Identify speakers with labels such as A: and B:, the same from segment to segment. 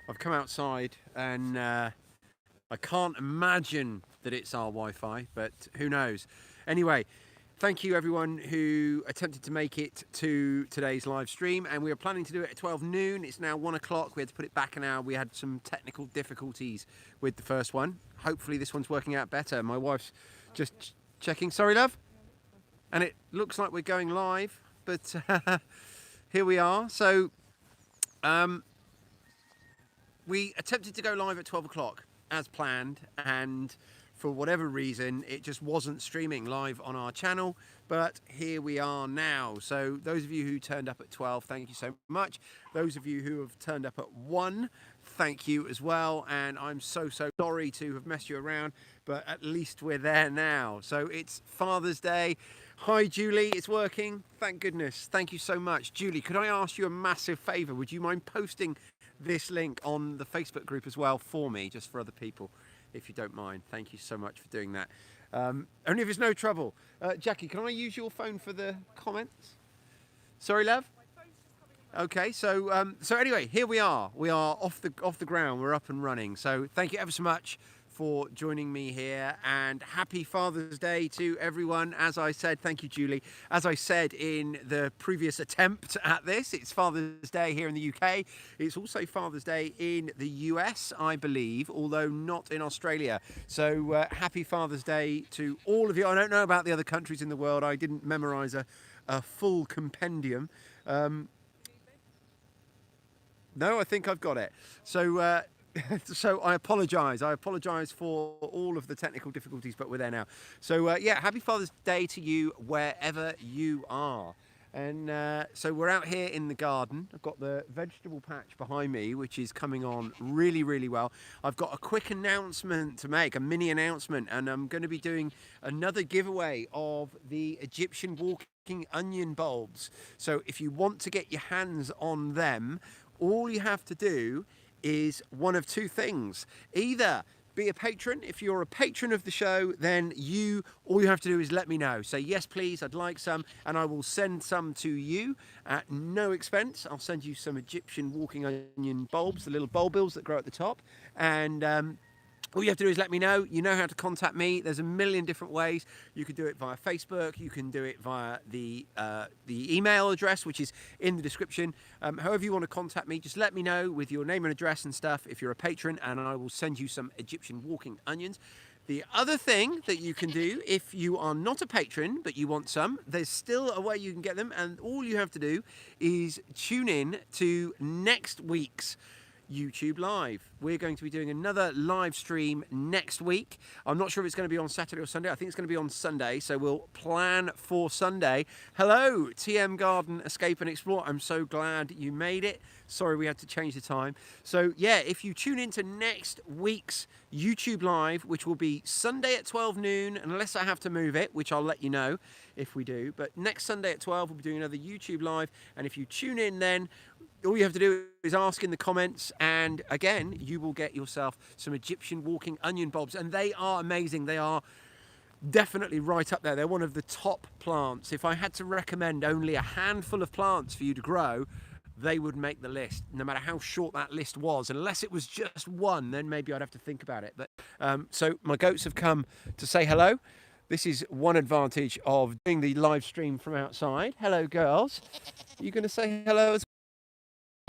A: I've come outside and I can't imagine that it's our Wi-Fi, but who knows. Anyway, thank you everyone who attempted to make it to today's live stream, and we were planning to do it at 12 noon. It's now 1 o'clock. We had to put it back an hour. We had some technical difficulties with the first one. Hopefully this one's working out better. My wife's just checking. Sorry, love. And it looks like we're going live, but here we are. So we attempted to go live at 12 o'clock as planned, and for whatever reason it just wasn't streaming live on our channel, but here we are now. So those of you who turned up at 12, thank you so much. Those of you who have turned up at 1, thank you as well, and I'm so sorry to have messed you around, but at least we're there now. So it's Father's Day. Hi Julie, it's working, thank goodness. Thank you so much. Julie, could I ask you a massive favor? Would you mind posting this link on the Facebook group as well for me, just for other people, if you don't mind? Thank you so much for doing that. Only if it's no trouble. Jackie, can I use your phone for the comments? Sorry, love. Okay, so anyway, here we are. We are off the ground. We're up and running. So thank you ever so much for joining me here, and happy Father's Day to everyone. As I said, thank you, Julie. As I said in the previous attempt at this, it's Father's Day here in the UK. It's also Father's Day in the US, I believe, although not in Australia. So happy Father's Day to all of you. I don't know about the other countries in the world. I didn't memorize a full compendium. No, I think I've got it. So so I apologise. I apologise for all of the technical difficulties, but we're there now. So yeah, happy Father's Day to you wherever you are. And so we're out here in the garden. I've got the vegetable patch behind me, which is coming on really well. I've got a quick announcement to make, a mini announcement, and I'm going to be doing another giveaway of the Egyptian walking onion bulbs. So if you want to get your hands on them, all you have to do is one of two things. Either be a patron. If you're a patron of the show, then all you have to do is let me know. Say, yes, please, I'd like some, and I will send some to you at no expense. I'll send you some Egyptian walking onion bulbs, the little bulbils that grow at the top. And all you have to do is let me know. You know how to contact me. There's a million different ways. You can do it via Facebook. You can do it via the email address, which is in the description. However you want to contact me, just let me know with your name and address and stuff if you're a patron, and I will send you some Egyptian walking onions. The other thing that you can do if you are not a patron but you want some, there's still a way you can get them, and all you have to do is tune in to next week's YouTube Live. We're going to be doing another live stream next week. I'm not sure if it's going to be on Saturday or Sunday. I think it's going to be on Sunday, so we'll plan for Sunday. Hello, TM Garden Escape and Explore. I'm so glad you made it. Sorry we had to change the time. So yeah, if you tune into next week's YouTube Live, which will be Sunday at 12 noon, unless I have to move it, which I'll let you know if we do. But next Sunday at 12, we'll be doing another YouTube Live, and if you tune in then, all you have to do is ask in the comments, and again, you will get yourself some Egyptian walking onion bulbs, and they are amazing. They are definitely right up there. They're one of the top plants. If I had to recommend only a handful of plants for you to grow, they would make the list, no matter how short that list was. Unless it was just one, then maybe I'd have to think about it. But so my goats have come to say hello. This is one advantage of doing the live stream from outside. Hello, girls. Are you going to say hello as well?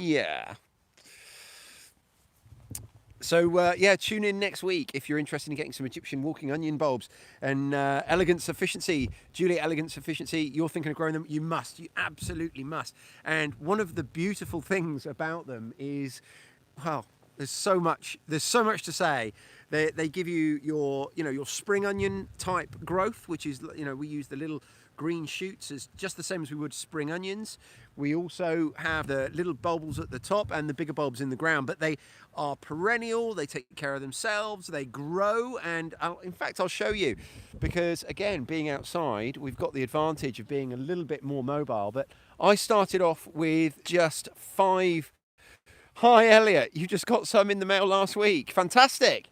A: Yeah. So yeah, tune in next week if you're interested in getting some Egyptian walking onion bulbs. And Elegant Sufficiency, Julia Elegant Sufficiency, you're thinking of growing them, you must, you absolutely must. And one of the beautiful things about them is, well, there's so much to say. They give you your spring onion type growth, which is, we use the little green shoots as just the same as we would spring onions. We also have the little bulbs at the top and the bigger bulbs in the ground, but they are perennial. They take care of themselves. They grow, and in fact, I'll show you, because again, being outside, we've got the advantage of being a little bit more mobile. But I started off with just 5. Hi, Elliot. You just got some in the mail last week. Fantastic.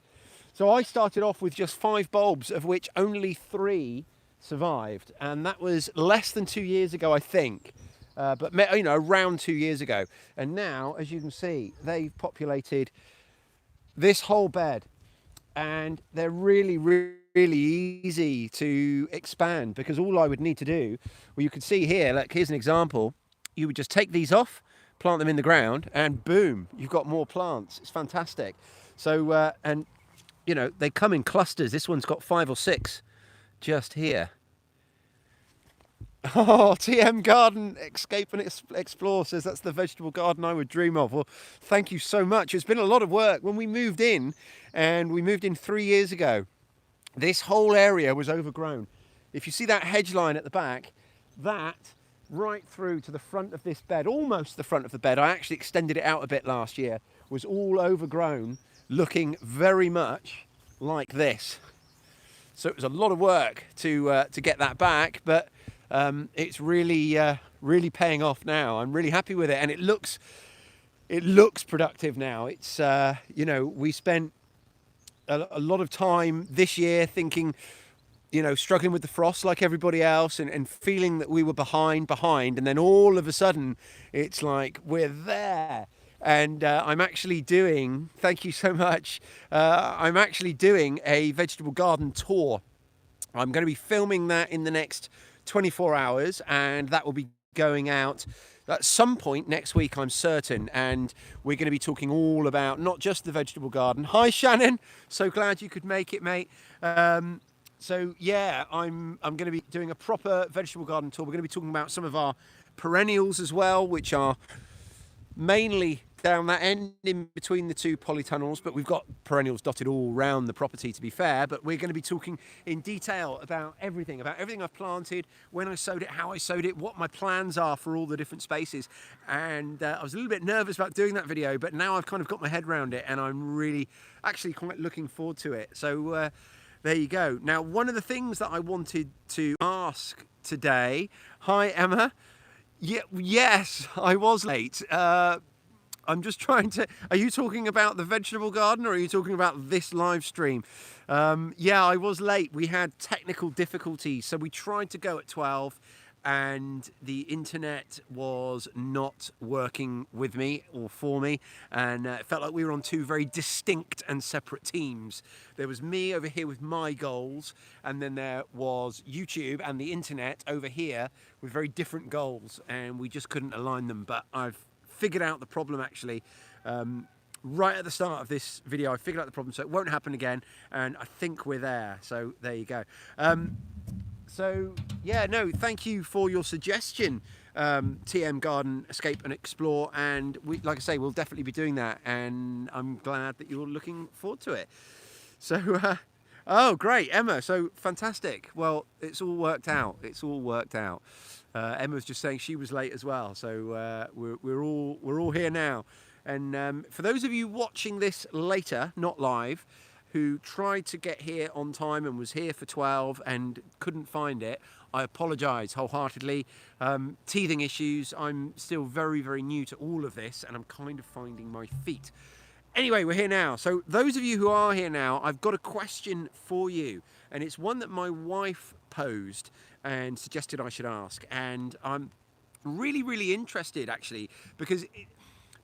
A: So I started off with just 5 bulbs, of which only 3 survived, and that was less than 2 years ago, I think. but you know, around 2 years ago. And now, as you can see, they've populated this whole bed, and they're really easy to expand, because all I would need to do, well, you can see here, like here's an example. You would just take these off, plant them in the ground, and boom, you've got more plants. It's fantastic. So and you know, they come in clusters. This one's got 5 or 6 just here. Oh, TM Garden Escape and Explore says that's the vegetable garden I would dream of. Well, thank you so much. It's been a lot of work. When we moved in, and we moved in 3 years ago, this whole area was overgrown. If you see that hedge line at the back, that right through to the front of this bed, almost the front of the bed, I actually extended it out a bit last year, was all overgrown, looking very much like this. So it was a lot of work to get that back, but it's really paying off now. I'm really happy with it, and it looks productive now. It's you know, we spent a lot of time this year thinking, you know, struggling with the frost like everybody else, and feeling that we were behind, and then all of a sudden it's like we're there. And I'm actually doing, thank you so much, I'm actually doing a vegetable garden tour. I'm going to be filming that in the next 24 hours, and that will be going out at some point next week, I'm certain. And we're going to be talking all about not just the vegetable garden. Hi Shannon, so glad you could make it, mate. So yeah, I'm going to be doing a proper vegetable garden tour. We're going to be talking about some of our perennials as well, which are mainly down that end in between the 2 polytunnels, but we've got perennials dotted all around the property, to be fair. But we're going to be talking in detail about everything I've planted, when I sowed it, how I sowed it, what my plans are for all the different spaces. And I was a little bit nervous about doing that video, but now I've kind of got my head around it, and I'm really actually quite looking forward to it. So there you go. Now, one of the things that I wanted to ask today, hi Emma. Yes, I was late. I'm just trying to, are you talking about the vegetable garden, or are you talking about this live stream? Yeah, I was late. We had technical difficulties. So we tried to go at 12, and the internet was not working with me or for me. And it felt like we were on 2 very distinct and separate teams. There was me over here with my goals, and then there was YouTube and the internet over here with very different goals, and we just couldn't align them. But I've figured out the problem actually right at the start of this video. I figured out the problem, so it won't happen again, and I think we're there. So there you go. So yeah, no, thank you for your suggestion, TM Garden Escape and Explore, and we, like I say, we'll definitely be doing that, and I'm glad that you're looking forward to it. So oh great, Emma, so fantastic. Well, it's all worked out. Emma was just saying she was late as well, so we're all here now. And for those of you watching this later, not live, who tried to get here on time and was here for 12 and couldn't find it, I apologise wholeheartedly. Teething issues. I'm still very new to all of this, and I'm kind of finding my feet. Anyway, we're here now. So those of you who are here now, I've got a question for you, and it's one that my wife posed and suggested I should ask, and I'm really interested actually, because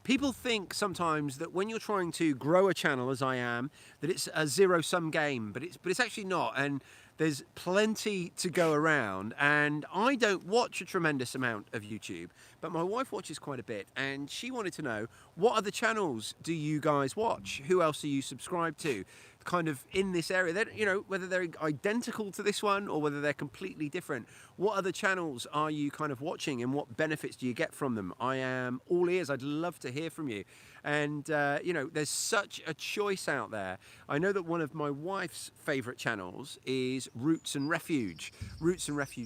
A: people think sometimes that when you're trying to grow a channel, as I am, that it's a zero-sum game, but it's actually not, and there's plenty to go around. And I don't watch a tremendous amount of YouTube, but my wife watches quite a bit, and she wanted to know, what other channels do you guys watch? Who else are you subscribed to? Kind of in this area, that, you know, whether they're identical to this one or whether they're completely different. What other channels are you kind of watching, and what benefits do you get from them? I am all ears. I'd love to hear from you. And you know, there's such a choice out there. I know that one of my wife's favorite channels is Roots and Refuge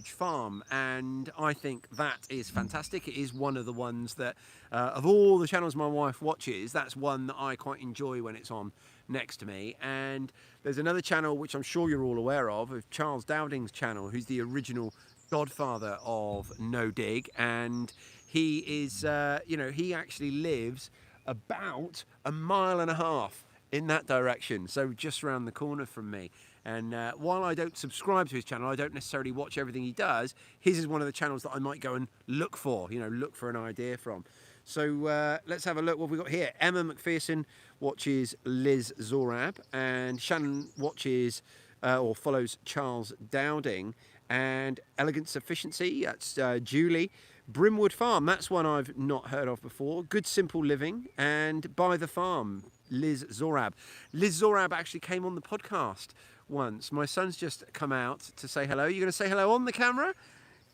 A: Farm, and I think that is fantastic. It is one of the ones that of all the channels my wife watches, that's one that I quite enjoy when it's on next to me. And there's another channel which I'm sure you're all aware of Charles Dowding's channel, who's the original godfather of No Dig, and he is you know, he actually lives about 1.5 miles in that direction, so just around the corner from me. And while I don't subscribe to his channel, I don't necessarily watch everything he does. His is one of the channels that I might go and look for, look for an idea from. So let's have a look what we've got here. Emma McPherson watches Liz Zorab, and Shannon watches or follows Charles Dowding, and Elegant Sufficiency, that's Julie. Brimwood Farm, that's one I've not heard of before. Good Simple Living, and By the Farm, Liz Zorab. Liz Zorab actually came on the podcast once. My son's just come out to say hello. You going to say hello on the camera?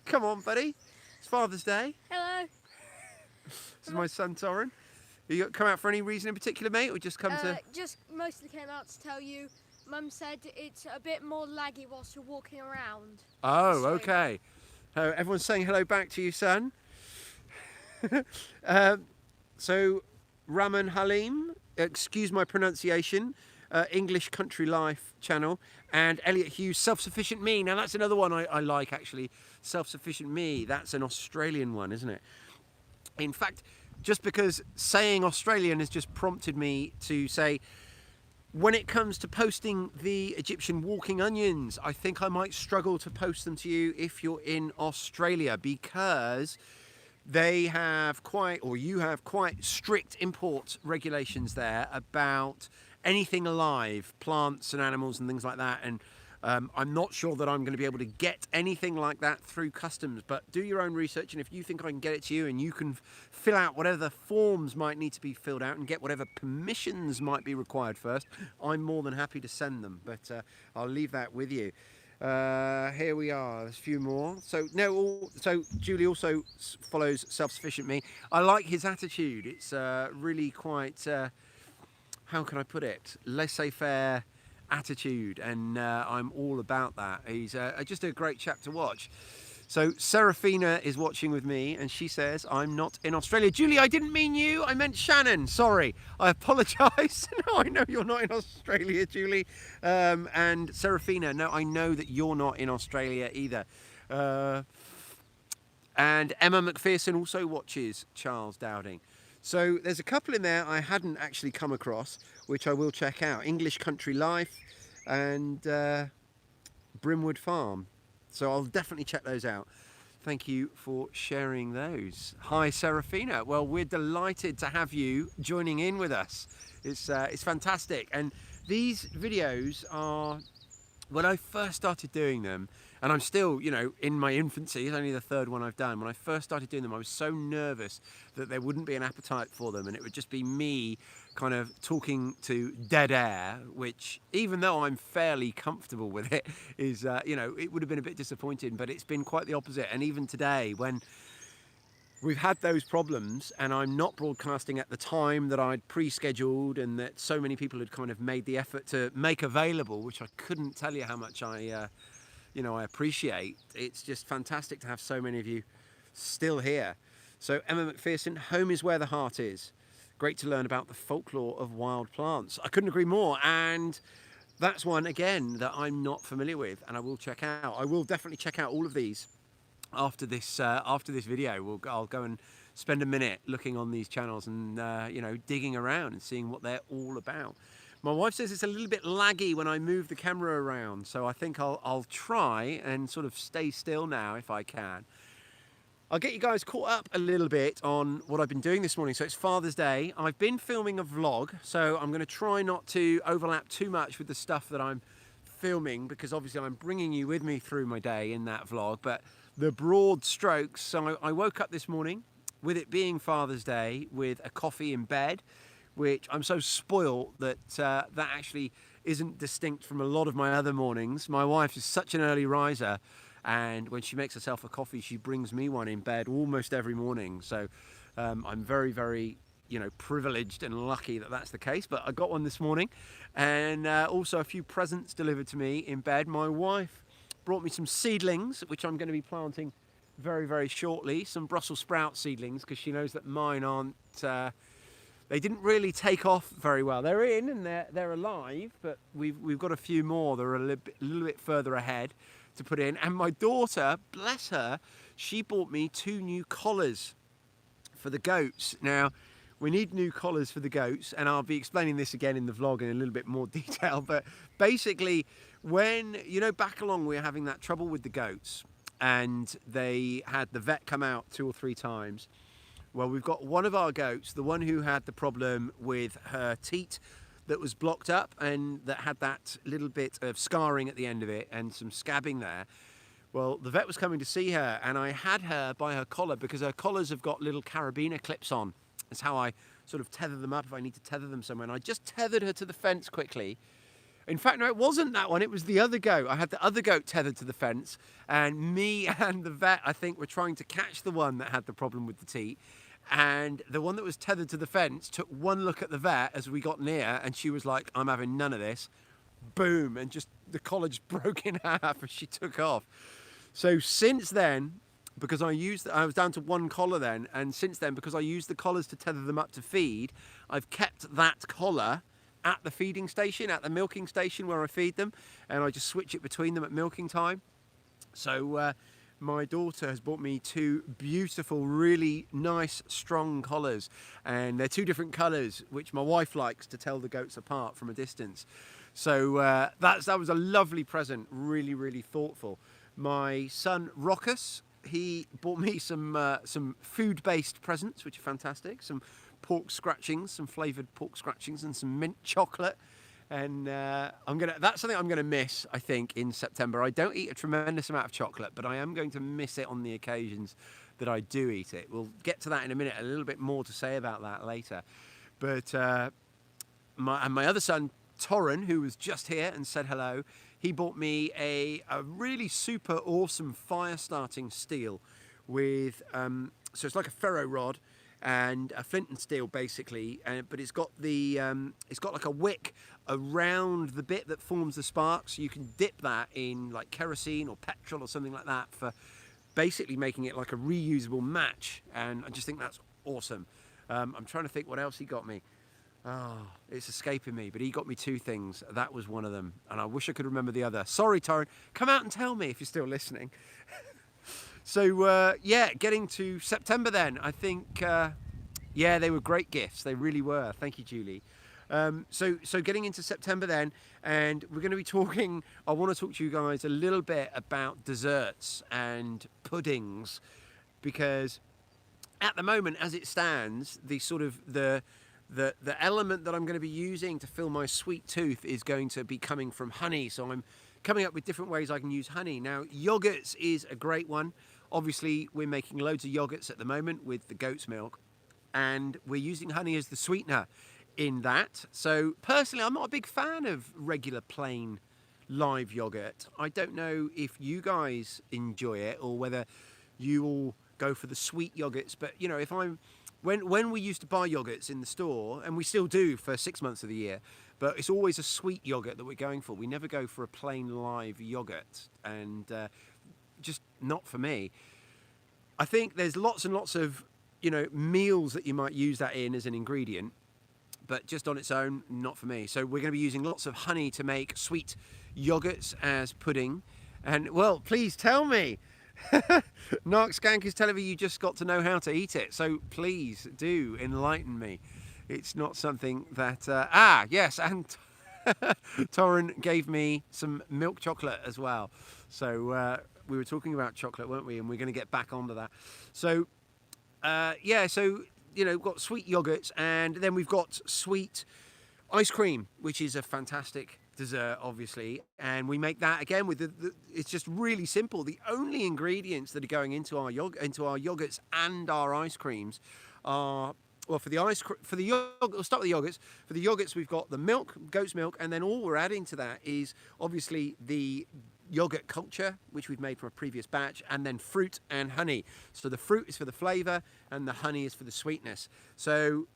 A: Come on, buddy. It's Father's Day.
B: Hello.
A: This is my son, Torrin. You come out for any reason in particular, mate, or just come to...
B: Just mostly came out to tell you, Mum said it's a bit more laggy whilst you're walking around.
A: Oh, okay. Everyone's saying hello back to you, son. So, Raman Halim, excuse my pronunciation, English Country Life channel, and Elliot Hughes, Self-Sufficient Me. Now, that's another one I like, actually. Self-Sufficient Me, that's an Australian one, isn't it? In fact, just because saying Australian has just prompted me to say, when it comes to posting the Egyptian walking onions, I think I might struggle to post them to you if you're in Australia, because they have you have quite strict import regulations there about anything alive, plants and animals and things like that. And I'm not sure that I'm going to be able to get anything like that through customs, but do your own research, and if you think I can get it to you and you can fill out whatever forms might need to be filled out and get whatever permissions might be required first, I'm more than happy to send them, but I'll leave that with you. Here we are, there's a few more. So Julie also follows Self-Sufficient Me. I like his attitude. It's really quite, how can I put it, laissez-faire attitude, and I'm all about that. He's just a great chap to watch. So Serafina is watching with me, and she says, I'm not in Australia. Julie, I didn't mean you, I meant Shannon. Sorry, I apologise. No, I know you're not in Australia, Julie. And Serafina, no, I know that you're not in Australia either. And Emma McPherson also watches Charles Dowding. So there's a couple in there I hadn't actually come across, which I will check out. English Country Life and Brimwood Farm. So I'll definitely check those out. Thank you for sharing those. Hi, Serafina. Well, we're delighted to have you joining in with us. It's fantastic. And these videos are, when I first started doing them, and I'm still, in my infancy, it's only the third one I've done. When I first started doing them, I was so nervous that there wouldn't be an appetite for them, and it would just be me kind of talking to dead air, which, even though I'm fairly comfortable with it, is, it would have been a bit disappointing, but it's been quite the opposite. And even today, when we've had those problems and I'm not broadcasting at the time that I'd pre-scheduled and that so many people had kind of made the effort to make available, which I couldn't tell you how much I appreciate. It's just fantastic to have so many of you still here. So Emma McPherson, home is where the heart is. Great to learn about the folklore of wild plants. I couldn't agree more. And that's one, again, that I'm not familiar with and I will check out. I will definitely check out all of these after this video. I'll go and spend a minute looking on these channels and, digging around and seeing what they're all about. My wife says it's a little bit laggy when I move the camera around, so I think I'll try and sort of stay still now if I can. I'll get you guys caught up a little bit on what I've been doing this morning. So it's Father's Day. I've been filming a vlog, so I'm going to try not to overlap too much with the stuff that I'm filming, because obviously I'm bringing you with me through my day in that vlog, but the broad strokes. So I woke up this morning with it being Father's Day with a coffee in bed, which I'm so spoiled that that actually isn't distinct from a lot of my other mornings. My wife is such an early riser, and when she makes herself a coffee, she brings me one in bed almost every morning. So I'm very, very, privileged and lucky that that's the case. But I got one this morning, and also a few presents delivered to me in bed. My wife brought me some seedlings, which I'm going to be planting very, very shortly. Some Brussels sprout seedlings, because she knows that mine aren't... they didn't really take off very well. They're in and they're alive, but we've got a few more that are a little bit further ahead to put in. And my daughter, bless her, she bought me 2 new collars for the goats. Now, we need new collars for the goats, and I'll be explaining this again in the vlog in a little bit more detail, but basically when, back along we were having that trouble with the goats and they had the vet come out 2 or 3 times. Well, we've got one of our goats, the one who had the problem with her teat that was blocked up and that had that little bit of scarring at the end of it and some scabbing there. Well, the vet was coming to see her and I had her by her collar because her collars have got little carabiner clips on. That's how I sort of tether them up if I need to tether them somewhere. And I just tethered her to the fence quickly. In fact, no, it wasn't that one. It was the other goat. I had the other goat tethered to the fence and me and the vet, I think, were trying to catch the one that had the problem with the teat. And the one that was tethered to the fence took one look at the vet as we got near and she was like, I'm having none of this. Boom. And just the collar just broke in half as she took off. So since then, because I was down to one collar then, and since then, because I used the collars to tether them up to feed, I've kept that collar at the feeding station, at the milking station where I feed them, and I just switch it between them at milking time. So my daughter has bought me 2 beautiful, really nice, strong collars, and they're 2 different colours, which my wife likes to tell the goats apart from a distance. So that was a lovely present, really, really thoughtful. My son Rockus, he bought me some food-based presents, which are fantastic. Some pork scratchings, some flavoured pork scratchings, and some mint chocolate. And that's something I'm gonna miss, I think, in September. I don't eat a tremendous amount of chocolate, but I am going to miss it on the occasions that I do eat it. We'll get to that in a minute. A little bit more to say about that later. But my other son, Torren, who was just here and said hello, he bought me a really super awesome fire starting steel with so it's like a ferro rod and a flint and steel basically, but it's got like a wick around the bit that forms the sparks. You can dip that in like kerosene or petrol or something like that for basically making it like a reusable match, and I just think that's awesome. I'm trying to think what else he got me. Oh, it's escaping me, but he got me 2 things. That was one of them, and I wish I could remember the other. Sorry, Torren. Come out and tell me if you're still listening. So, getting to September then. I think, they were great gifts. They really were. Thank you, Julie. So getting into September then, and we're going to be talking, I want to talk to you guys a little bit about desserts and puddings, because at the moment, as it stands, the element that I'm going to be using to fill my sweet tooth is going to be coming from honey. So I'm coming up with different ways I can use honey. Now, yogurts is a great one. Obviously, we're making loads of yogurts at the moment with the goat's milk, and we're using honey as the sweetener in that. So personally, I'm not a big fan of regular plain live yogurt. I don't know if you guys enjoy it or whether you all go for the sweet yogurts, but when we used to buy yogurts in the store, and we still do for 6 months of the year, but it's always a sweet yogurt that we're going for. We never go for a plain live yogurt, and just not for me. I think there's lots and lots of meals that you might use that in as an ingredient, but just on its own, not for me. So we're going to be using lots of honey to make sweet yogurts as pudding. And well, please tell me. Narc Skank is telling me you just got to know how to eat it, so please do enlighten me. It's not something that yes, and Torren gave me some milk chocolate as well. So we were talking about chocolate, weren't we? And we're going to get back onto that. So we've got sweet yogurts, and then we've got sweet ice cream, which is a fantastic dessert, obviously, and we make that again with it's just really simple. The only ingredients that are going into our yogurts and our ice creams are, well, we'll start with the yogurts. For the yogurts, we've got the milk, goat's milk, and then all we're adding to that is obviously the yogurt culture, which we've made from a previous batch, and then fruit and honey. So the fruit is for the flavor and the honey is for the sweetness. So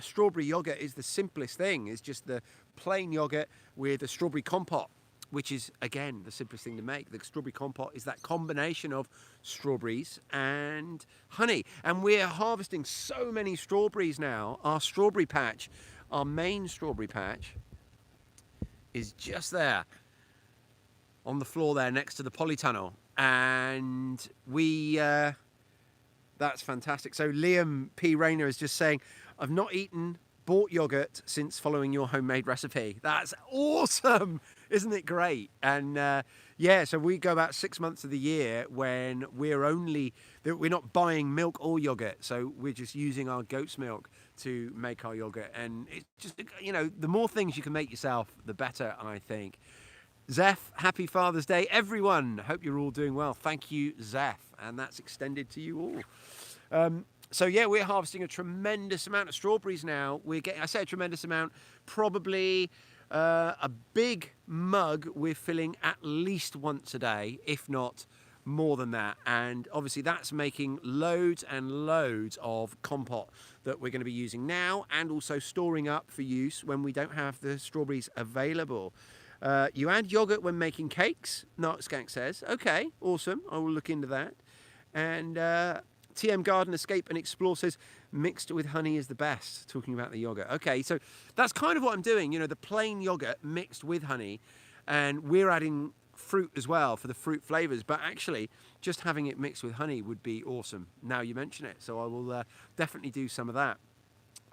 A: strawberry yogurt is the simplest thing. It's just the plain yogurt with a strawberry compote, which is, again, the simplest thing to make. The strawberry compote is that combination of strawberries and honey. And we're harvesting so many strawberries now. Our strawberry patch, our main strawberry patch, is just there on the floor there next to the polytunnel. And that's fantastic. So Liam P. Rayner is just saying, I've not eaten bought yogurt since following your homemade recipe. That's awesome. Isn't it great? And yeah, so we go about 6 months of the year when we're not buying milk or yogurt. So we're just using our goat's milk to make our yogurt. And it's just, the more things you can make yourself, the better, I think. Zeph, happy Father's Day, everyone. Hope you're all doing well. Thank you, Zeph. And that's extended to you all. So yeah, we're harvesting a tremendous amount of strawberries now. I say a tremendous amount, probably a big mug we're filling at least once a day, if not more than that. And obviously that's making loads and loads of compote that we're going to be using now, and also storing up for use when we don't have the strawberries available. You add yogurt when making cakes, Nartskank says. Okay, awesome. I will look into that. And TM Garden Escape and Explore says mixed with honey is the best, talking about the yogurt. Okay, so that's kind of what I'm doing, the plain yogurt mixed with honey, and we're adding fruit as well for the fruit flavors, but actually just having it mixed with honey would be awesome. Now you mention it, so I will definitely do some of that.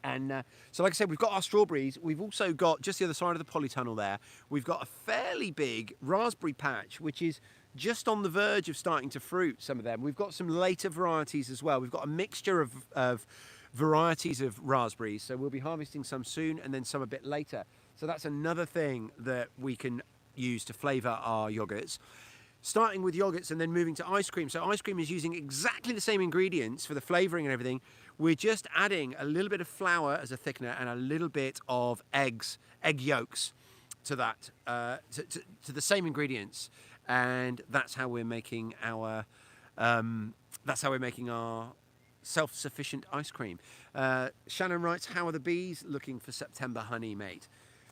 A: And so like I said, we've got our strawberries. We've also got, just the other side of the polytunnel there, we've got a fairly big raspberry patch, which is just on the verge of starting to fruit, some of them. We've got some later varieties as well. We've got a mixture of varieties of raspberries. So we'll be harvesting some soon and then some a bit later. So that's another thing that we can use to flavour our yogurts. Starting with yogurts and then moving to ice cream. So ice cream is using exactly the same ingredients for the flavouring and everything. We're just adding a little bit of flour as a thickener and a little bit of egg yolks to that, to the same ingredients. And that's how we're making our self-sufficient ice cream. Shannon writes, how are the bees looking for September honey, mate?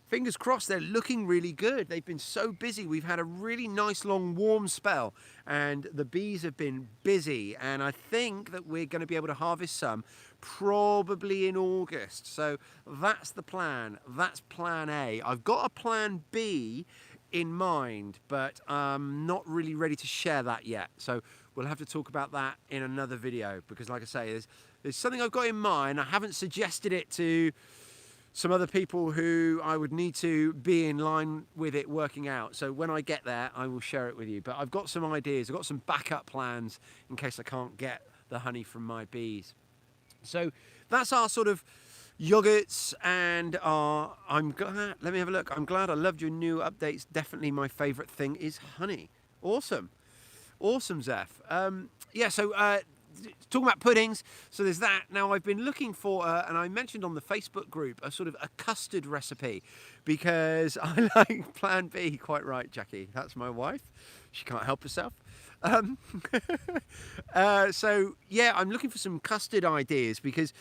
A: Fingers crossed, they're looking really good. They've been so busy. We've had a really nice long warm spell and the bees have been busy, and I think that we're going to be able to harvest some probably in August. So that's the plan. That's plan A. I've got a plan B in mind, but I'm not really ready to share that yet. So we'll have to talk about that in another video, because like I say, there's something I've got in mind. I haven't suggested it to some other people who I would need to be in line with it working out. So when I get there, I will share it with you. But I've got some ideas. I've got some backup plans in case I can't get the honey from my bees. So that's our sort of yogurts and our, let me have a look. I'm glad I loved your new updates. Definitely my favorite thing is honey. Awesome. Awesome, Zeph. Yeah, so talking about puddings, so there's that. Now I've been looking for, and I mentioned on the Facebook group, a sort of a custard recipe, because I like Plan B. Quite right, Jackie. That's my wife. She can't help herself. So yeah, I'm looking for some custard ideas, because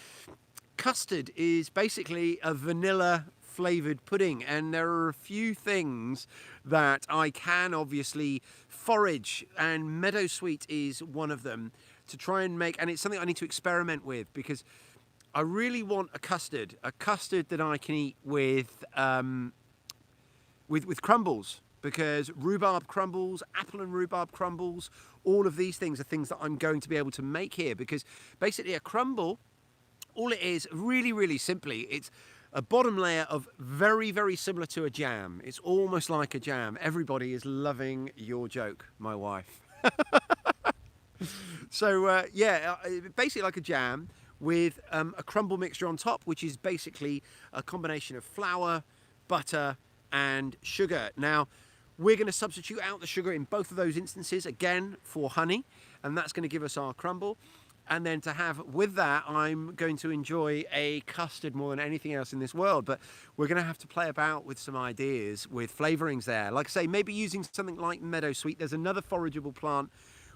A: custard is basically a vanilla flavoured pudding, and there are a few things that I can obviously forage, and meadowsweet is one of them, to try and make, and it's something I need to experiment with, because I really want a custard that I can eat with crumbles, because rhubarb crumbles, apple and rhubarb crumbles, all of these things are things that I'm going to be able to make here, because basically a crumble, all it is, really, really simply, it's a bottom layer of very, very similar to a jam. It's almost like a jam. Everybody is loving your joke, my wife. So yeah, basically like a jam with a crumble mixture on top, which is basically a combination of flour, butter and sugar. Now we're going to substitute out the sugar in both of those instances again for honey, and that's going to give us our crumble. And then to have with that, I'm going to enjoy a custard more than anything else in this world. But we're going to have to play about with some ideas with flavourings there. Like I say, maybe using something like meadowsweet. There's another forageable plant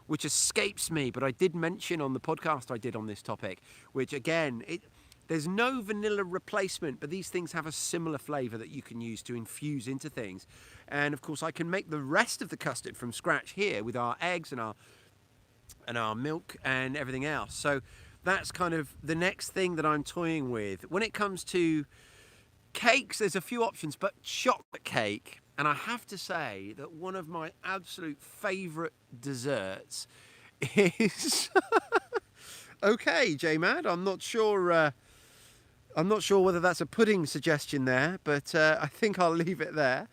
A: which escapes me, but I did mention on the podcast I did on this topic, which again, there's no vanilla replacement, but these things have a similar flavour that you can use to infuse into things. And of course, I can make the rest of the custard from scratch here with our eggs and our milk and everything else. So that's kind of the next thing that I'm toying with. When it comes to cakes, there's a few options, but chocolate cake, and I have to say that one of my absolute favourite desserts is okay, J-Mad, I'm not sure I'm not sure whether that's a pudding suggestion there, but I think I'll leave it there.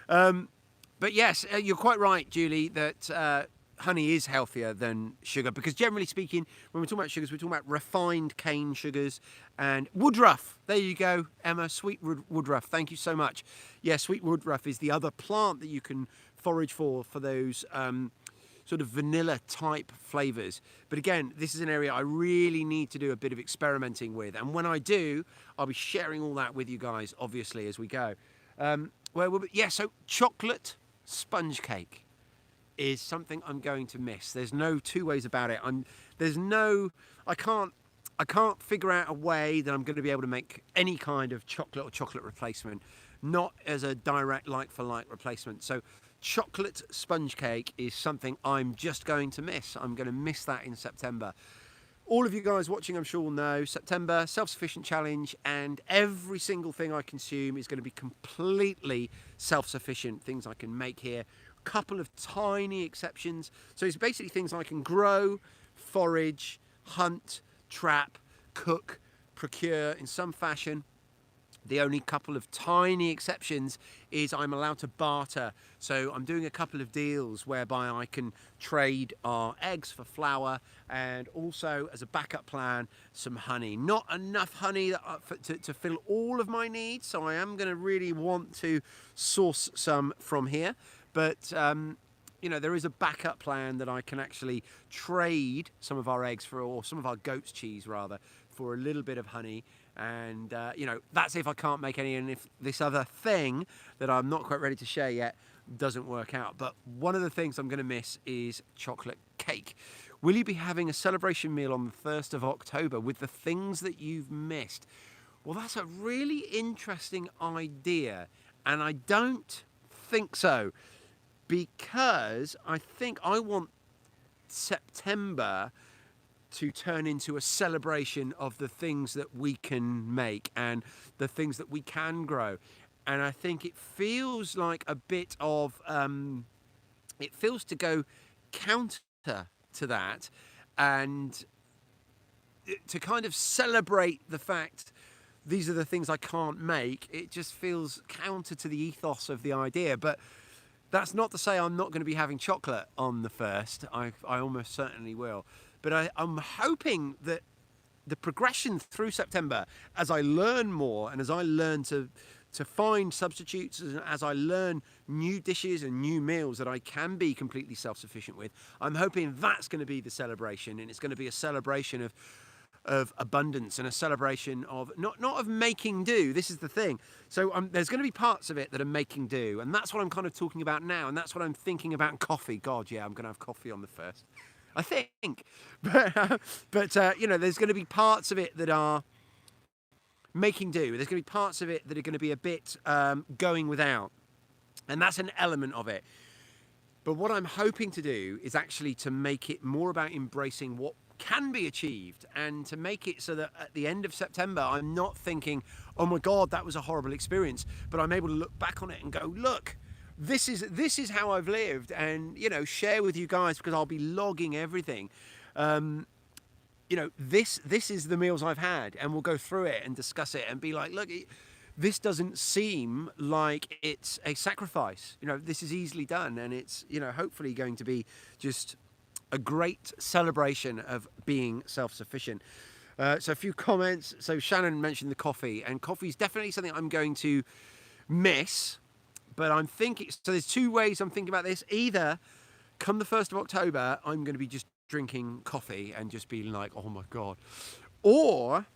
A: But yes, you're quite right, Julie, that honey is healthier than sugar, because generally speaking, when we're talking about sugars, we're talking about refined cane sugars and woodruff. There you go, Emma, sweet woodruff. Thank you so much. Yeah, sweet woodruff is the other plant that you can forage for those sort of vanilla type flavors. But again, this is an area I really need to do a bit of experimenting with. And when I do, I'll be sharing all that with you guys, obviously, as we go. So chocolate sponge cake is something I'm going to miss. There's no two ways about it. I can't figure out a way that I'm going to be able to make any kind of chocolate or chocolate replacement, not as a direct like for like replacement. So chocolate sponge cake is something I'm just going to miss. I'm going to miss that in September. All of you guys watching, I'm sure, will know September self-sufficient challenge, and every single thing I consume is going to be completely self-sufficient. Things I can make here, a couple of tiny exceptions. So it's basically things I can grow, forage, hunt, trap, cook, procure in some fashion. The only couple of tiny exceptions is I'm allowed to barter. So I'm doing a couple of deals whereby I can trade our eggs for flour, and also as a backup plan, some honey. Not enough honey to fill all of my needs, so I am going to really want to source some from here. But there is a backup plan that I can actually trade some of our eggs for, or some of our goat's cheese rather, for a little bit of honey. And that's if I can't make any, and if this other thing that I'm not quite ready to share yet doesn't work out. But one of the things I'm going to miss is chocolate cake. Will you be having a celebration meal on the 1st of October with the things that you've missed? Well, that's a really interesting idea, and I don't think so, because I think I want September to turn into a celebration of the things that we can make and the things that we can grow. And I think it feels like a bit of, it feels to go counter to that, and to kind of celebrate the fact these are the things I can't make. It just feels counter to the ethos of the idea. But that's not to say I'm not going to be having chocolate on the 1st. I almost certainly will. But I'm hoping that the progression through September, as I learn more and as I learn to find substitutes, and as I learn new dishes and new meals that I can be completely self-sufficient with, I'm hoping that's going to be the celebration, and it's going to be a celebration of abundance, and a celebration of not of making do. This is the thing. So there's going to be parts of it that are making do, and that's what I'm kind of talking about now, and that's what I'm thinking about. Coffee. God, yeah, I'm going to have coffee on the 1st. I think, but there's going to be parts of it that are making do. There's going to be parts of it that are going to be a bit going without, and that's an element of it. But what I'm hoping to do is actually to make it more about embracing what can be achieved, and to make it so that at the end of September, I'm not thinking, oh my God, that was a horrible experience, but I'm able to look back on it and go, look, this is how I've lived, and share with you guys, because I'll be logging everything. This is the meals I've had, and we'll go through it and discuss it and be like, look, this doesn't seem like it's a sacrifice. This is easily done, and it's hopefully going to be just a great celebration of being self-sufficient. So a few comments. So Shannon mentioned the coffee, and coffee is definitely something I'm going to miss. But I'm thinking, so there's two ways I'm thinking about this. Either come the 1st of October, I'm going to be just drinking coffee and just being like, oh my God. Or,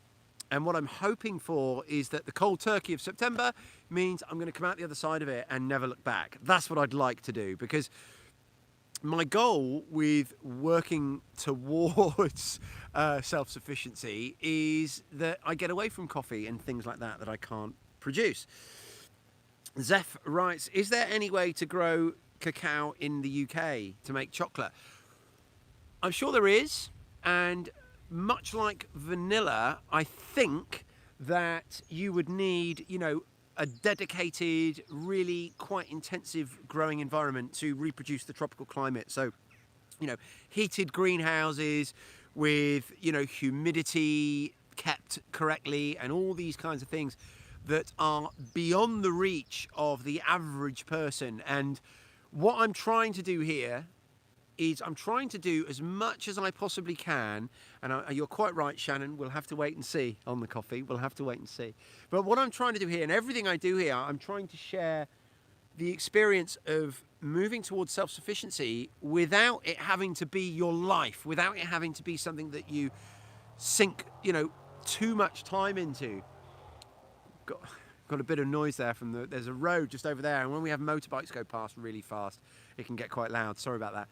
A: and what I'm hoping for is that the cold turkey of September means I'm going to come out the other side of it and never look back. That's what I'd like to do, because my goal with working towards self-sufficiency is that I get away from coffee and things like that I can't produce. Zeph writes, is there any way to grow cacao in the UK to make chocolate? I'm sure there is, and much like vanilla, I think that you would need, a dedicated, really quite intensive growing environment to reproduce the tropical climate. So, heated greenhouses with, humidity kept correctly and all these kinds of things that are beyond the reach of the average person. And what I'm trying to do here is I'm trying to do as much as I possibly can, and you're quite right, Shannon, we'll have to wait and see on the coffee, we'll have to wait and see. But what I'm trying to do here, and everything I do here, I'm trying to share the experience of moving towards self-sufficiency without it having to be your life, without it having to be something that you sink, too much time into. Got a bit of noise there there's a road just over there, and when we have motorbikes go past really fast, it can get quite loud. Sorry about that.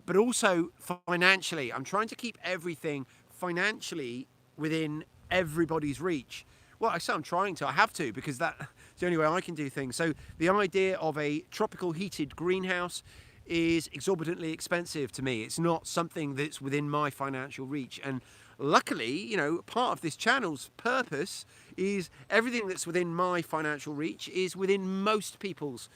A: But also financially, I'm trying to keep everything financially within everybody's reach. Well, I say I'm trying to, I have to, because that's the only way I can do things. So the idea of a tropical heated greenhouse is exorbitantly expensive to me. It's not something that's within my financial reach. And luckily, part of this channel's purpose is everything that's within my financial reach is within most people's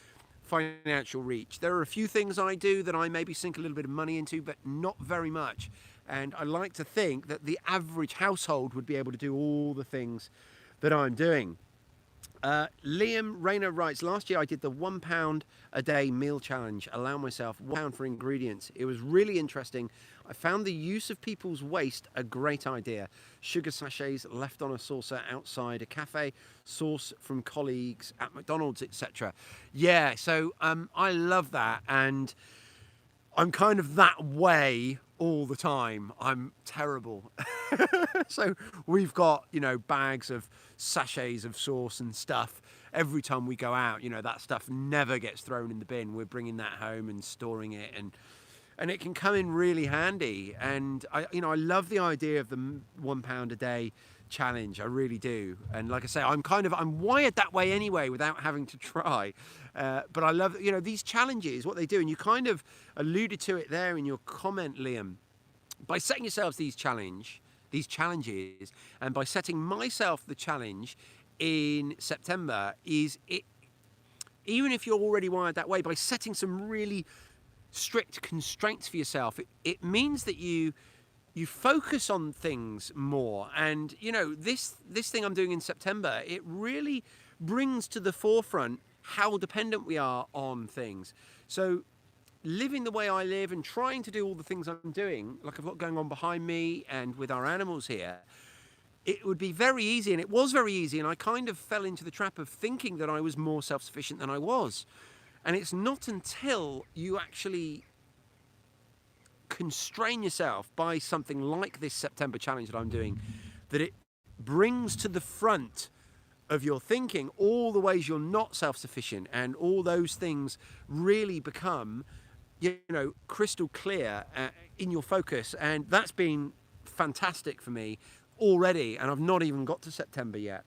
A: financial reach. There are a few things I do that I maybe sink a little bit of money into, but not very much. And I like to think that the average household would be able to do all the things that I'm doing. Liam Rayner writes, last year I did the £1 a day meal challenge, allow myself £1 for ingredients. It was really interesting. I found the use of people's waste a great idea. Sugar sachets left on a saucer outside a cafe, sauce from colleagues at McDonald's, etc. Yeah, so I love that, and I'm kind of that way all the time. I'm terrible. So we've got, bags of sachets of sauce and stuff. Every time we go out, that stuff never gets thrown in the bin. We're bringing that home and storing it, and it can come in really handy. And I love the idea of the £1 a day challenge. I really do. And like I say, I'm wired that way anyway without having to try. But I love, these challenges, what they do. And you kind of alluded to it there in your comment, Liam. By setting yourselves these challenges, and by setting myself the challenge in September, even if you're already wired that way, by setting some really strict constraints for yourself, it means that you focus on things more. And this thing I'm doing in September, it really brings to the forefront how dependent we are on things. So living the way I live and trying to do all the things I'm doing, like I've got going on behind me and with our animals here, it would be very easy, and it was very easy, and I kind of fell into the trap of thinking that I was more self-sufficient than I was. And it's not until you actually constrain yourself by something like this September challenge that I'm doing that it brings to the front of your thinking all the ways you're not self-sufficient, and all those things really become crystal clear in your focus. And that's been fantastic for me already, and I've not even got to September yet.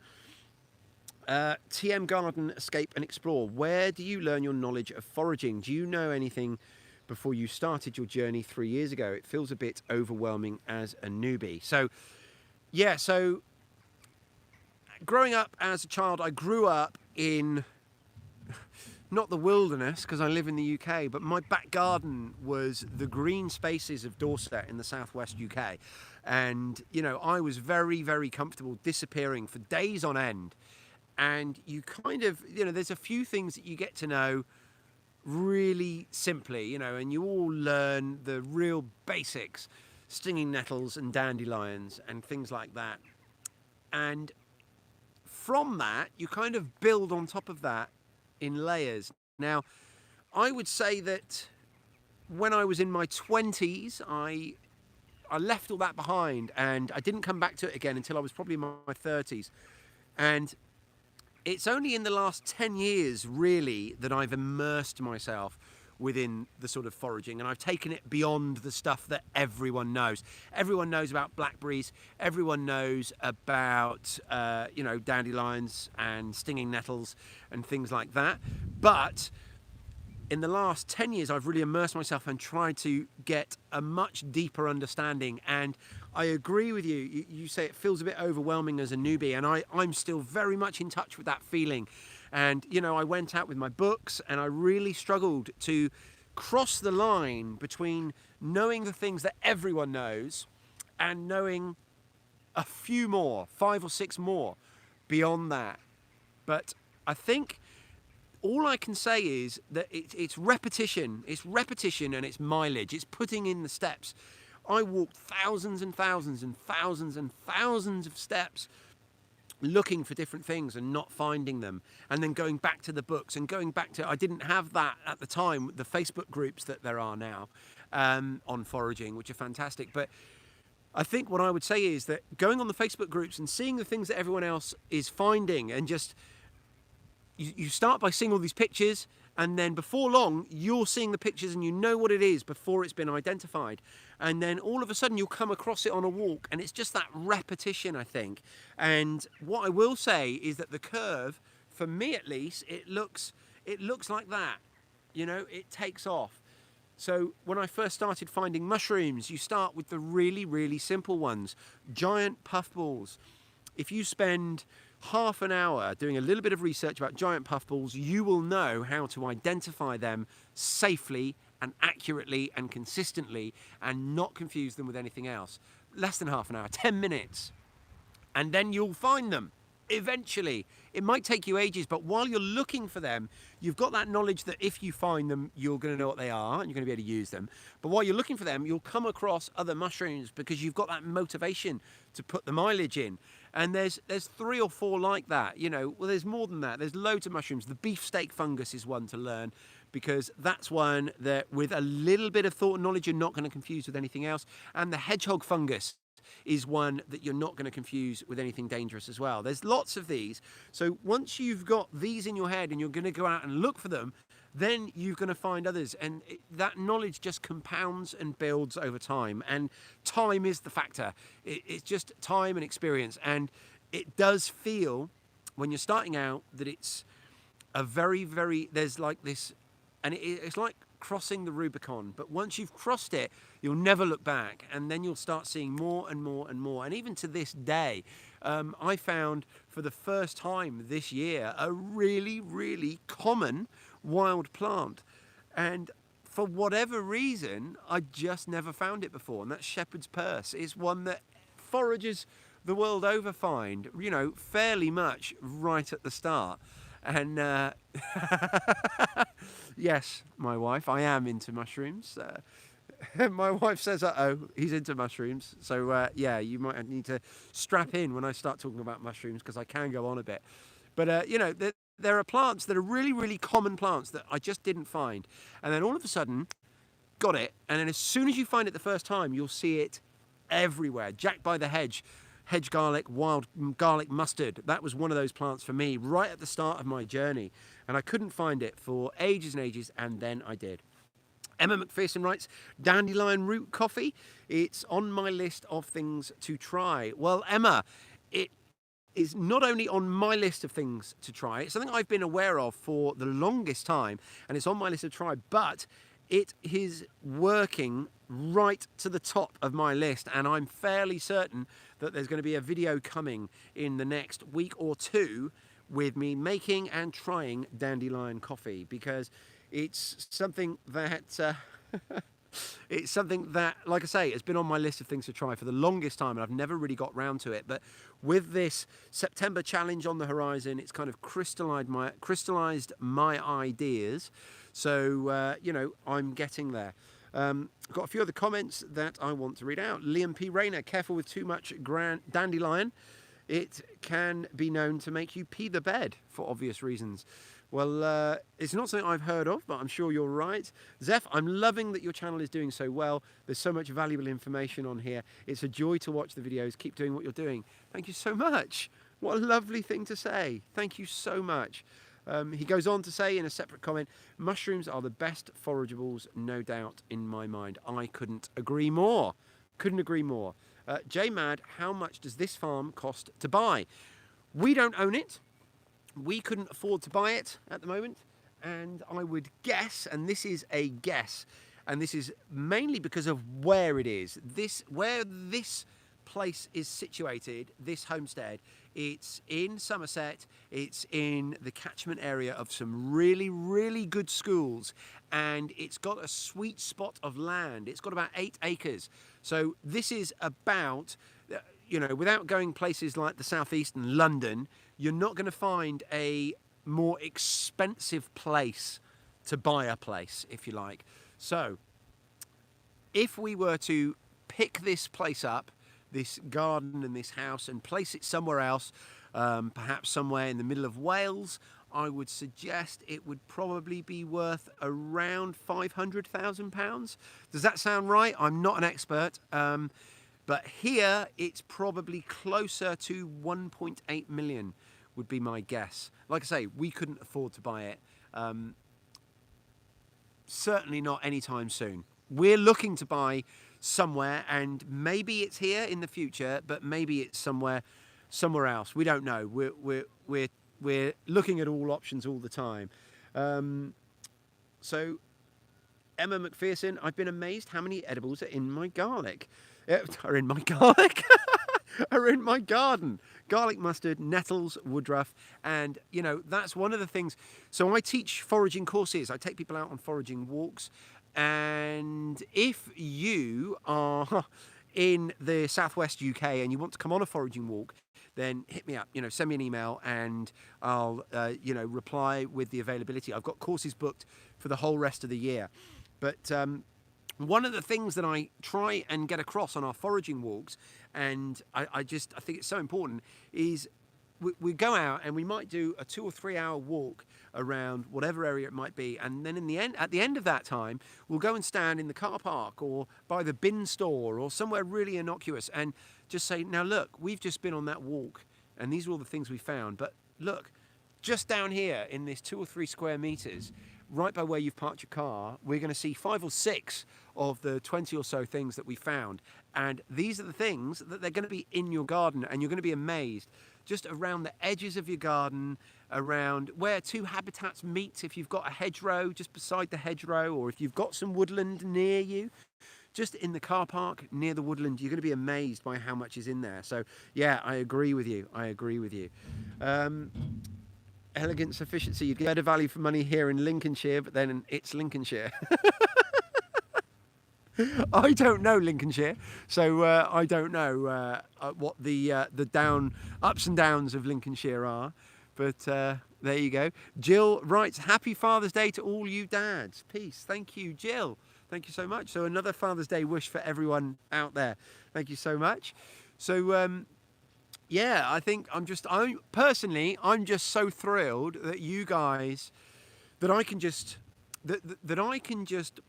A: TM Garden Escape and Explore, where do you learn your knowledge of foraging? Do you know anything before you started your journey 3 years ago? It feels a bit overwhelming as a newbie. So growing up as a child, I grew up in not the wilderness, because I live in the UK, but my back garden was the green spaces of Dorset in the southwest UK. And, I was very, very comfortable disappearing for days on end. And you kind of, there's a few things that you get to know really simply, and you all learn the real basics, stinging nettles and dandelions and things like that. And from that, you kind of build on top of that in layers. Now, I would say that when I was in my 20s, I left all that behind, and I didn't come back to it again until I was probably in my 30s. And it's only in the last 10 years, really, that I've immersed myself within the sort of foraging, and I've taken it beyond the stuff that everyone knows. Everyone knows about blackberries. Everyone knows about, dandelions and stinging nettles and things like that. But in the last 10 years, I've really immersed myself and tried to get a much deeper understanding. And I agree with you. You say it feels a bit overwhelming as a newbie, and I'm still very much in touch with that feeling. And, I went out with my books, and I really struggled to cross the line between knowing the things that everyone knows and knowing a few more, 5 or 6 more beyond that. But I think all I can say is that it's repetition. It's repetition and it's mileage. It's putting in the steps. I walked thousands and thousands and thousands and thousands of steps looking for different things and not finding them, and then going back to the books and going back to, I didn't have that at the time, the Facebook groups that there are now on foraging, which are fantastic. But I think what I would say is that going on the Facebook groups and seeing the things that everyone else is finding, and just you start by seeing all these pictures, and then before long you're seeing the pictures and you know what it is before it's been identified, and then all of a sudden you'll come across it on a walk, and it's just that repetition, I think. And what I will say is that the curve, for me at least, it looks like that, you know, it takes off. So when I first started finding mushrooms, you start with the really, really simple ones, giant puffballs. If you spend half an hour doing a little bit of research about giant puffballs, you will know how to identify them safely and accurately and consistently, and not confuse them with anything else. Less than half an hour, 10 minutes. And then you'll find them eventually. It might take you ages, but while you're looking for them, you've got that knowledge that if you find them, you're going to know what they are and you're going to be able to use them. But while you're looking for them, you'll come across other mushrooms because you've got that motivation to put the mileage in. And there's 3 or 4 like that, you know. Well, there's more than that. There's loads of mushrooms. The beefsteak fungus is one to learn, because that's one that with a little bit of thought and knowledge you're not going to confuse with anything else. And the hedgehog fungus is one that you're not going to confuse with anything dangerous as well. There's lots of these. So once you've got these in your head and you're going to go out and look for them, then you're going to find others. And that knowledge just compounds and builds over time. And time is the factor. It's just time and experience. And it does feel, when you're starting out, that it's a very, very, there's like this, and it's like crossing the Rubicon, but once you've crossed it, you'll never look back, and then you'll start seeing more and more and more. And even to this day, I found for the first time this year a really, really common wild plant, and for whatever reason I just never found it before, and that's shepherd's purse. It's one that foragers the world over find, you know, fairly much right at the start. And yes, my wife, I am into mushrooms. My wife says, uh-oh, he's into mushrooms. So yeah, you might need to strap in when I start talking about mushrooms, because I can go on a bit. But you know, there are plants that are really, really common plants that I just didn't find. And then all of a sudden, got it. And then as soon as you find it the first time, you'll see it everywhere. Jack by the hedge garlic, wild garlic mustard. That was one of those plants for me right at the start of my journey, and I couldn't find it for ages and ages, and then I did. Emma McPherson writes, dandelion root coffee, it's on my list of things to try. Well, Emma, it is not only on my list of things to try, it's something I've been aware of for the longest time, and it's on my list to try, but it is working right to the top of my list, and I'm fairly certain that there's going to be a video coming in the next week or 2 with me making and trying dandelion coffee, because it's something that it's something that, like I say, has been on my list of things to try for the longest time, and I've never really got round to it. But with this September challenge on the horizon, it's kind of crystallized my ideas. So you know, I'm getting there. I've got a few other comments that I want to read out. Liam P. Rayner, careful with too much dandelion. It can be known to make you pee the bed for obvious reasons. Well, it's not something I've heard of, but I'm sure you're right. Zeph, I'm loving that your channel is doing so well. There's so much valuable information on here. It's a joy to watch the videos. Keep doing what you're doing. Thank you so much. What a lovely thing to say. Thank you so much. He goes on to say in a separate comment, mushrooms are the best forageables, no doubt, in my mind. I couldn't agree more. Couldn't agree more. J Mad, how much does this farm cost to buy? We don't own it. We couldn't afford to buy it at the moment. And I would guess, and this is a guess, and this is mainly because of where it is. Where this place is situated, this homestead, it's in Somerset, it's in the catchment area of some really, really good schools, and it's got a sweet spot of land. It's got about 8 acres. So this is about, you know, without going places like the southeast and London, you're not going to find a more expensive place to buy a place, if you like. So if we were to pick this place up, this garden and this house, and place it somewhere else, perhaps somewhere in the middle of Wales, I would suggest it would probably be worth around £500,000. Does that sound right? I'm not an expert, but here it's probably closer to 1.8 million would be my guess. Like I say, we couldn't afford to buy it. Certainly not anytime soon. We're looking to buy somewhere, and maybe it's here in the future, but maybe it's somewhere else. We don't know. We're looking at all options all the time. So Emma McPherson, I've been amazed how many edibles are in my garlic. Are in my garlic? Are in my garden. Garlic, mustard, nettles, woodruff, and you know, that's one of the things. So I teach foraging courses. I take people out on foraging walks, and if you are in the southwest UK and you want to come on a foraging walk, then hit me up, you know, send me an email, and I'll you know, reply with the availability. I've got courses booked for the whole rest of the year. But one of the things that I try and get across on our foraging walks, and I think it's so important, is we go out and we might do a 2 or 3 hour walk around whatever area it might be, and then at the end of that time, we'll go and stand in the car park or by the bin store or somewhere really innocuous and just say, now look, we've just been on that walk and these are all the things we found, but look, just down here in this 2 or 3 square meters, right by where you've parked your car, we're going to see 5 or 6 of the 20 or so things that we found. And these are the things that they're going to be in your garden, and you're going to be amazed. Just around the edges of your garden, around where 2 habitats meet, if you've got a hedgerow just beside the hedgerow, or if you've got some woodland near you, just in the car park near the woodland, you're going to be amazed by how much is in there. So yeah, I agree with you. Elegance, efficiency, you'd get better value for money here in Lincolnshire, but then it's Lincolnshire. I don't know Lincolnshire, so I don't know what the ups and downs of Lincolnshire are. But there you go. Jill writes, happy Father's Day to all you dads. Peace. Thank you, Jill. Thank you so much. So another Father's Day wish for everyone out there. Thank you so much. So yeah, I think I'm just so thrilled that you guys, that I can just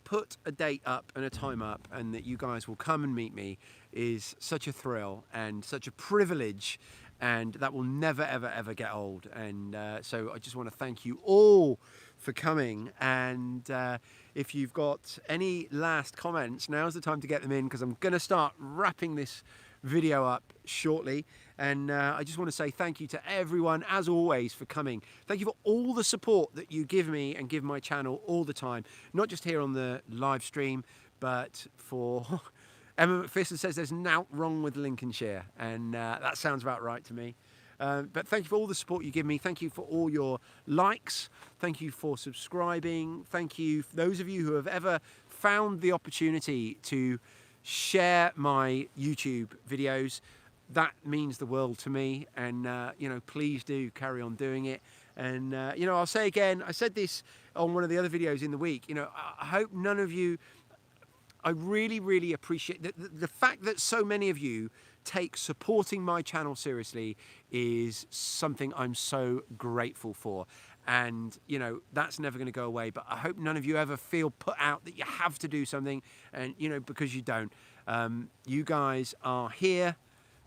A: put a date up and a time up, and that you guys will come and meet me is such a thrill and such a privilege, and that will never ever get old. And so I just want to thank you all for coming, and if you've got any last comments, now's the time to get them in, because I'm going to start wrapping this video up shortly. And I just want to say thank you to everyone, as always, for coming. Thank you for all the support that you give me and give my channel all the time, not just here on the live stream, but for Emma McPherson says there's naught wrong with Lincolnshire, and that sounds about right to me. But thank you for all the support you give me. Thank you for all your likes. Thank you for subscribing. Thank you for those of you who have ever found the opportunity to share my YouTube videos. That means the world to me, and you know, please do carry on doing it. And you know, I'll say again, I said this on one of the other videos in the week, you know, I hope none of you, I really appreciate the fact that so many of you take supporting my channel seriously is something I'm so grateful for. And you know, that's never going to go away, but I hope none of you ever feel put out that you have to do something, and you know, because you don't. You guys are here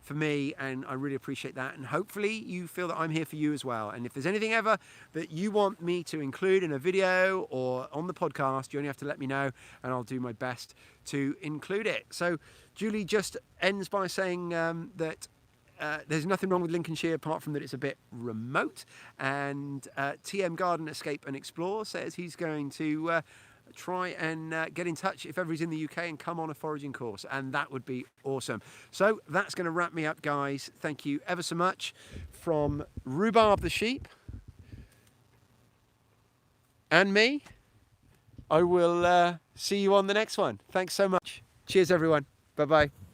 A: for me, and I really appreciate that, and hopefully you feel that I'm here for you as well. And if there's anything ever that you want me to include in a video or on the podcast, you only have to let me know, and I'll do my best to include it. So Julie just ends by saying that there's nothing wrong with Lincolnshire apart from that it's a bit remote. And TM Garden Escape and Explore says he's going to try and get in touch if ever he's in the UK and come on a foraging course, and that would be awesome. So that's going to wrap me up, guys. Thank you ever so much from Rhubarb the sheep and me. I will see you on the next one. Thanks so much. Cheers, everyone. Bye-bye.